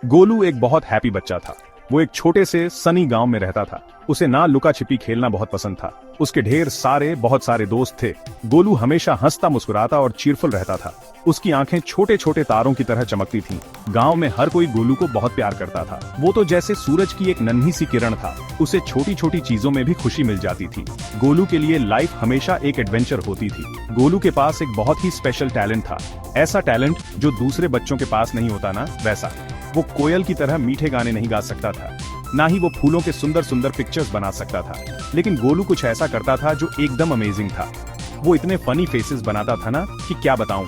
गोलू एक बहुत हैप्पी बच्चा था। वो एक छोटे से सनी गांव में रहता था। उसे ना लुका छिपी खेलना बहुत पसंद था। उसके बहुत सारे दोस्त थे। गोलू हमेशा हंसता मुस्कुराता और चीरफुल रहता था। उसकी आंखें छोटे छोटे तारों की तरह चमकती थीं। गांव में हर कोई गोलू को बहुत प्यार करता था। वो तो जैसे सूरज की एक नन्ही सी किरण था। उसे छोटी छोटी चीजों में भी खुशी मिल जाती थी। गोलू के लिए लाइफ हमेशा एक एडवेंचर होती थी। गोलू के पास एक बहुत ही स्पेशल टैलेंट था। ऐसा टैलेंट जो दूसरे बच्चों के पास नहीं होता ना, वैसा। वो कोयल की तरह मीठे गाने नहीं गा सकता था, ना ही वो फूलों के सुंदर सुंदर पिक्चर्स बना सकता था। लेकिन गोलू कुछ ऐसा करता था जो एकदम अमेजिंग था। वो इतने फनी फेसेस बनाता था ना कि क्या बताऊं।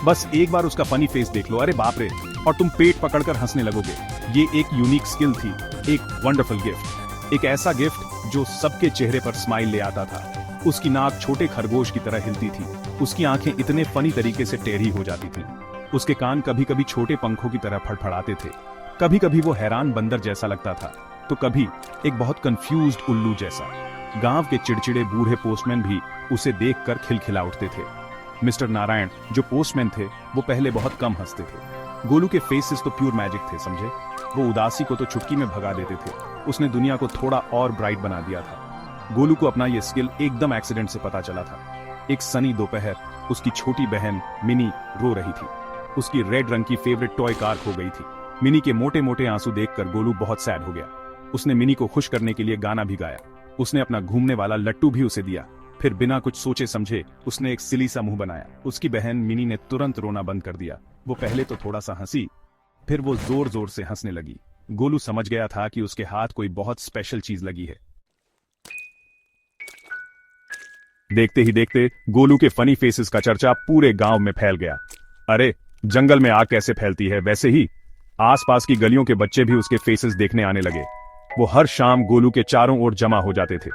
बस एक बार उसका फनी फेस देख लो, अरे बाप रे, और तुम पेट पकड़कर हंसने लगोगे। ये एक यूनिक स्किल थी, एक वंडरफुल गिफ्ट, एक ऐसा गिफ्ट जो सबके चेहरे पर स्माइल ले आता था। उसकी नाक छोटे खरगोश की तरह हिलती थी। उसकी आंखें इतने फनी तरीके से टेढ़ी हो जाती थी। उसके कान कभी कभी छोटे पंखों की तरह फड़फड़ाते थे। कभी कभी वो हैरान बंदर जैसा लगता था, तो कभी एक बहुत कंफ्यूज्ड उल्लू जैसा। गांव के चिड़चिड़े बूढ़े पोस्टमैन भी उसे देखकर खिलखिला उठते थे। मिस्टर नारायण जो पोस्टमैन थे, वो पहले बहुत कम हंसते थे। गोलू के फेसेस तो प्योर मैजिक थे, समझे। वो उदासी को तो चुटकी में भगा देते थे। उसने दुनिया को थोड़ा और ब्राइट बना दिया था। गोलू को अपना ये स्किल एकदम एक्सीडेंट से पता चला था। एक सनी दोपहर उसकी छोटी बहन मिनी रो रही थी। उसकी रेड रंग की फेवरेट टॉय कार खो गई थी। मिनी के मोटे मोटे आंसू देखकर गोलू बहुत सैड हो गया। उसने मिनी को खुश करने के लिए गाना भी गाया। उसने अपना घूमने वाला लट्टू भी उसे दिया। फिर बिना कुछ सोचे समझे उसने एक सिली सा मुंह बनाया। उसकी बहन मिनी ने तुरंत रोना बंद कर दिया। वो पहले तो थोड़ा सा हंसी, फिर वो जोर जोर से हंसने लगी। गोलू समझ गया था कि उसके हाथ कोई बहुत स्पेशल चीज लगी है। देखते ही देखते गोलू के फनी फेसेस का चर्चा पूरे गांव में फैल गया। अरे, जंगल में आग कैसे फैलती है, वैसे ही आसपास की गलियों के बच्चे भी उसके फेसेस देखने आने लगे। वो हर शाम गोलू के चारों ओर जमा हो जाते थे।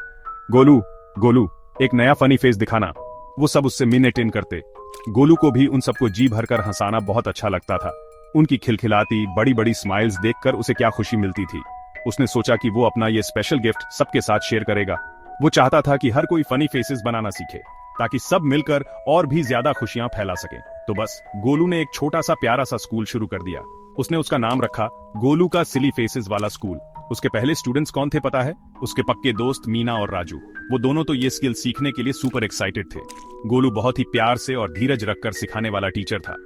गोलू, गोलू, एक नया फनी फेस दिखाना। वो सब उससे मिनट इन करते। गोलू को भी उन सबको जी भरकर हंसाना बहुत अच्छा लगता था। उनकी खिलखिलाती बड़ी बड़ी स्माइल्स देखकर उसे क्या खुशी मिलती थी। उसने सोचा कि वो अपना ये स्पेशल गिफ्ट सबके साथ शेयर करेगा। वो चाहता था कि हर कोई फनी फेसेस बनाना सीखे, ताकि सब मिलकर और भी ज्यादा खुशियां फैला सकें। तो बस गोलू ने एक छोटा सा प्यारा सा स्कूल शुरू कर दिया। उसने उसका नाम रखा गोलू का सिली फेसेस वाला स्कूल। उसके पहले स्टूडेंट्स कौन थे पता है? उसके पक्के दोस्त मीना और राजू। वो दोनों तो ये स्किल सीखने के लिए सुपर एक्साइटेड थे। गोलू बहुत ही प्यार से और धीरज रखकर सिखाने वाला टीचर था।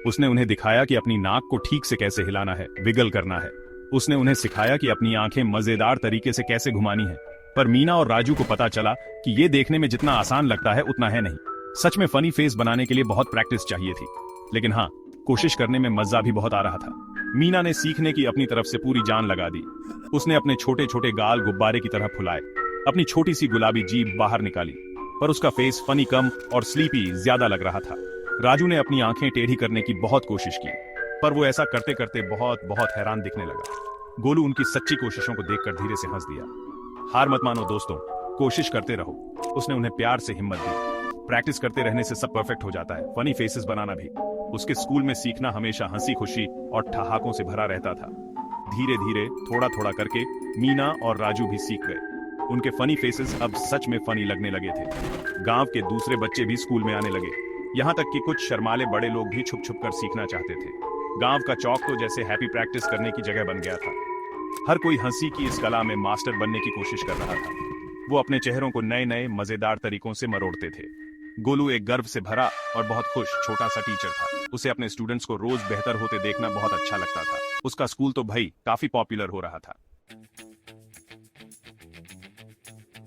उसने उन्हें दिखाया कि अपनी नाक को ठीक से कैसे हिलाना है, विगल करना है। उसने उन्हें सिखाया कि अपनी आंखें मजेदार तरीके से कैसे घुमानी है। पर मीना और राजू को पता चला कि ये देखने में जितना आसान लगता है उतना है नहीं। सच में फनी फेस बनाने के लिए बहुत प्रैक्टिस चाहिए थी। लेकिन हाँ, कोशिश करने में मजा भी बहुत आ रहा था। मीना ने सीखने की अपनी तरफ से पूरी जान लगा दी। उसने अपने छोटे छोटे गाल गुब्बारे की तरह फुलाए, अपनी छोटी सी गुलाबी जीभ बाहर निकाली। पर उसका फेस फनी कम और स्लीपी ज्यादा लग रहा था। राजू ने अपनी आंखें टेढ़ी करने की बहुत कोशिश की, पर वो ऐसा करते करते बहुत बहुत हैरान दिखने लगा। गोलू उनकी सच्ची कोशिशों को देखकर धीरे से हंस दिया। हार मत मानो दोस्तों, कोशिश करते रहो। उसने उन्हें प्यार से हिम्मत दी। प्रैक्टिस करते रहने से सब परफेक्ट हो जाता है, फनी फेसेस बनाना भी। उसके स्कूल में सीखना हमेशा हंसी खुशी और ठहाकों से भरा रहता था। धीरे धीरे थोड़ा थोड़ा करके मीना और राजू भी सीख गए। उनके फनी फेसेस अब सच में फनी लगने लगे थे। गांव के दूसरे बच्चे भी स्कूल में आने लगे। यहाँ तक कि कुछ शर्माले बड़े लोग भी छुप छुप कर सीखना चाहते थे। गांव का चौक तो जैसे हैप्पी प्रैक्टिस करने की जगह बन गया था। हर कोई हंसी की इस कला में मास्टर बनने की कोशिश कर रहा था। वो अपने चेहरों को नए नए मजेदार तरीकों से मरोड़ते थे। गोलू एक गर्व से भरा और बहुत खुश छोटा सा टीचर था। उसे अपने स्टूडेंट्स को रोज बेहतर होते देखना बहुत अच्छा लगता था। उसका स्कूल तो भाई काफी पॉपुलर हो रहा था।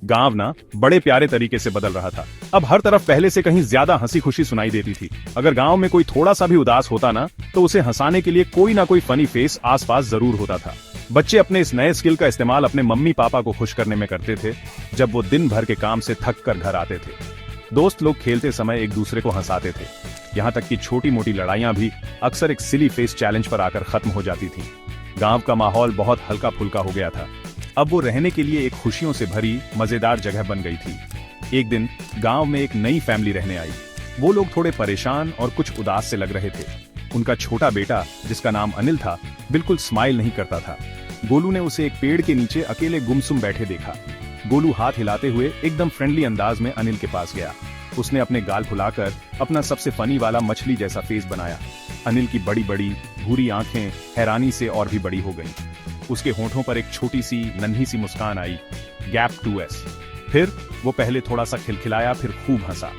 गांव ना बड़े प्यारे तरीके से बदल रहा था। अब हर तरफ पहले से कहीं ज्यादा हंसी खुशी सुनाई देती थी। अगर गांव में कोई थोड़ा सा भी उदास होता ना, तो उसे हंसाने के लिए कोई ना कोई फनी फेस आसपास जरूर होता था। बच्चे अपने इस नए स्किल का इस्तेमाल अपने मम्मी पापा को खुश करने में करते थे, जब वो दिन भर के काम से थक कर घर आते थे। दोस्त लोग खेलते समय एक दूसरे को हंसाते थे। यहाँ तक कि छोटी मोटी लड़ाइयां भी अक्सर एक सिली फेस चैलेंज पर आकर खत्म हो जाती थी। गांव का माहौल बहुत हल्का फुल्का हो गया था। अब वो रहने के लिए एक खुशियों से भरी मजेदार जगह बन गई थी। एक दिन गांव में एक नई फैमिली रहने आई। वो लोग थोड़े परेशान और कुछ उदास से लग रहे थे। उनका छोटा बेटा, जिसका नाम अनिल था, बिल्कुल स्माइल नहीं करता था। गोलू ने उसे एक पेड़ के नीचे अकेले गुमसुम बैठे देखा। गोलू हाथ हिलाते हुए एकदम फ्रेंडली अंदाज में अनिल के पास गया। उसने अपने गाल फुलाकर अपना सबसे फनी वाला मछली जैसा फेस बनाया। अनिल की बड़ी बड़ी भूरी आंखें हैरानी से और भी बड़ी हो गईं। उसके होठों पर एक छोटी सी नन्ही सी मुस्कान आई, गैप 2S। फिर वो पहले थोड़ा सा खिलखिलाया, फिर खूब हंसा।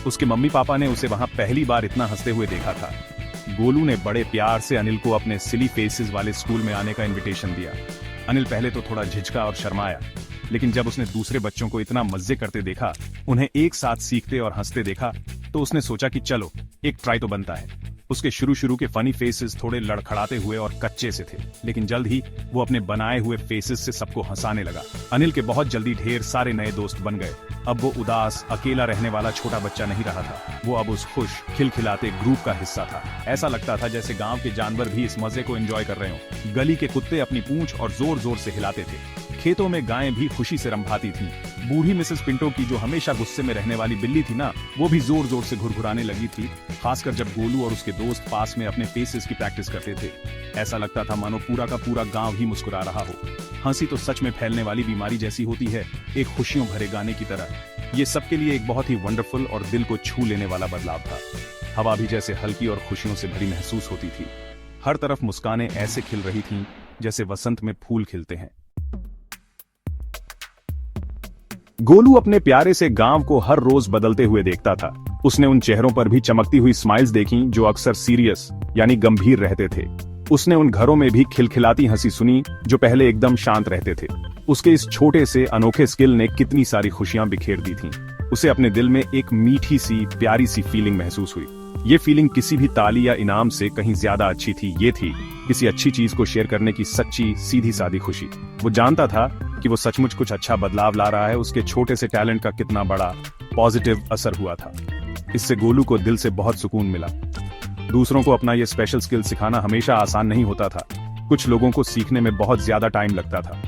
उसके मम्मी पापा ने उसे वहां पहली बार इतना हंसते हुए देखा था। गोलू ने बड़े प्यार से अनिल को अपने सिली फेसेस वाले स्कूल में आने का इनविटेशन दिया। अनिल पहले तो थोड़ा झिझका और शर्माया, लेकिन जब उसने दूसरे बच्चों को इतना मजे करते देखा, उन्हें एक साथ सीखते और हंसते देखा, तो उसने सोचा कि चलो एक ट्राई तो बनता है। उसके शुरू के फनी फेसेस थोड़े लड़खड़ाते हुए और कच्चे से थे, लेकिन जल्द ही वो अपने बनाए हुए फेसेस से सबको हंसाने लगा। अनिल के बहुत जल्दी ढेर सारे नए दोस्त बन गए। अब वो उदास अकेला रहने वाला छोटा बच्चा नहीं रहा था, वो अब उस खुश खिलखिलाते ग्रुप का हिस्सा था। ऐसा लगता था जैसे गांव के जानवर भी इस मजे को एंजॉय कर रहे हों। गली के कुत्ते अपनी पूंछ और जोर जोर से हिलाते थे। खेतों में गायें भी खुशी से रंभाती थीं। बूढ़ी मिसेस पिंटो की जो हमेशा गुस्से में रहने वाली बिल्ली थी ना, वो भी जोर जोर से घुरघुराने लगी थी, खासकर जब गोलू और उसके दोस्त पास में अपने फेसेस की प्रैक्टिस करते थे। ऐसा लगता था मानो पूरा का पूरा गांव ही मुस्कुरा रहा हो। हंसी तो सच में फैलने वाली बीमारी जैसी होती है, एक खुशियों भरे गाने की तरह। ये सबके लिए एक बहुत ही वंडरफुल और दिल को छू लेने वाला बदलाव था। हवा भी जैसे हल्की और खुशियों से भरी महसूस होती थी। हर तरफ मुस्कानें ऐसे खिल रही थीं जैसे वसंत में फूल खिलते हैं। गोलू अपने प्यारे से गांव को हर रोज बदलते हुए देखता था। उसने उन चेहरों पर भी चमकती हुई स्माइल्स देखी जो अक्सर सीरियस यानी गंभीर रहते थे। उसने उन घरों में भी खिलखिलाती हंसी सुनी जो पहले एकदम शांत रहते थे। उसके इस छोटे से अनोखे स्किल ने कितनी सारी खुशियां बिखेर दी थीं। उसे अपने दिल में एक मीठी सी प्यारी सी फीलिंग महसूस हुई। ये फीलिंग किसी भी ताली या इनाम से कहीं ज्यादा अच्छी थी। ये थी किसी अच्छी चीज को शेयर करने की सच्ची सीधी सादी खुशी। वो जानता था कि वो सचमुच कुछ अच्छा बदलाव ला रहा है। उसके छोटे से टैलेंट का कितना बड़ा पॉजिटिव असर हुआ था। इससे गोलू को दिल से बहुत सुकून मिला। दूसरों को अपना ये स्पेशल स्किल सिखाना हमेशा आसान नहीं होता था। कुछ लोगों को सीखने में बहुत ज्यादा टाइम लगता था।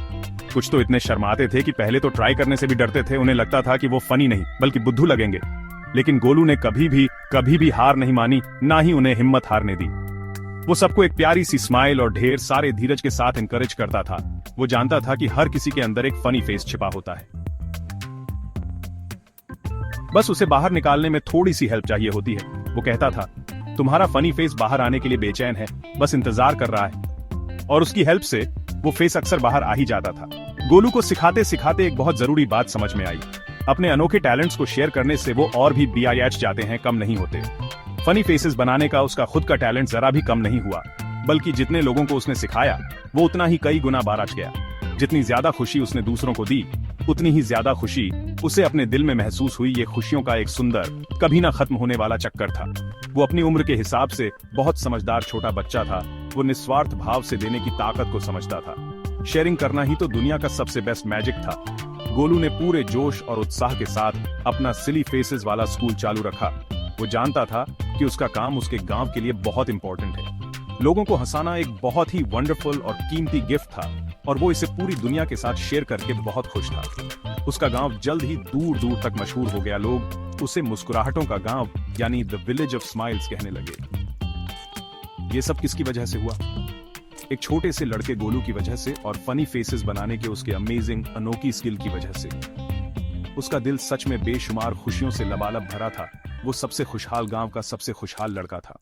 कुछ तो इतने शर्माते थे कि पहले तो ट्राई करने से भी डरते थे। उन्हें लगता था कि वो फनी नहीं बल्कि बुद्धू लगेंगे। लेकिन गोलू ने कभी भी हार नहीं मानी, ना ही उन्हें हिम्मत हारने दी। वो सबको एक प्यारी सी स्माइल और ढेर सारे धीरज के साथ एनकरेज करता था। वो जानता था कि हर किसी के अंदर एक फनी फेस छिपा होता है, बस उसे बाहर निकालने में थोड़ी सी हेल्प चाहिए होती है। वो कहता था, तुम्हारा फनी फेस बाहर आने के लिए बेचैन है, बस इंतजार कर रहा है। और उसकी हेल्प से वो फेस अक्सर बाहर आ ही जाता था। गोलू को सिखाते सिखाते एक बहुत जरूरी बात समझ में आई। अपने अनोखे टैलेंट्स को शेयर करने से वो और भी BIH जाते हैं, कम नहीं होते। फनी फेसेस बनाने का उसका खुद का टैलेंट जरा भी कम नहीं हुआ, बल्कि जितने लोगों को उसने सिखाया वो उतना ही कई गुना बढ़ गया। जितनी ज्यादा खुशी उसने दूसरों को दी, उतनी ही ज्यादा खुशी उसे अपने दिल में महसूस हुई। ये खुशियों का एक सुंदर, कभी ना खत्म होने वाला चक्कर था। वो अपनी उम्र के हिसाब से बहुत समझदार छोटा बच्चा था। वो निस्वार्थ भाव से देने की ताकत को समझता था। शेयरिंग करना ही तो दुनिया का सबसे बेस्ट मैजिक था। गोलू ने पूरे जोश और उत्साह के साथ अपना सिली फेसेस वाला स्कूल चालू रखा। वो जानता था कि उसका काम उसके गांव के लिए बहुत इंपॉर्टेंट है। लोगों को हंसाना एक बहुत ही वंडरफुल और कीमती गिफ्ट था, और वो इसे पूरी दुनिया के साथ शेयर करके बहुत खुश था। उसका गांव जल्द ही दूर दूर तक मशहूर हो गया। लोग उसे मुस्कुराहटों का गांव यानी द विलेज ऑफ स्माइल्स कहने लगे। ये सब किसकी वजह से हुआ? एक छोटे से लड़के गोलू की वजह से, और फनी फेसेस बनाने के उसके अमेजिंग अनोखी स्किल की वजह से। उसका दिल सच में बेशुमार खुशियों से लबालब भरा था। वो सबसे खुशहाल गांव का सबसे खुशहाल लड़का था।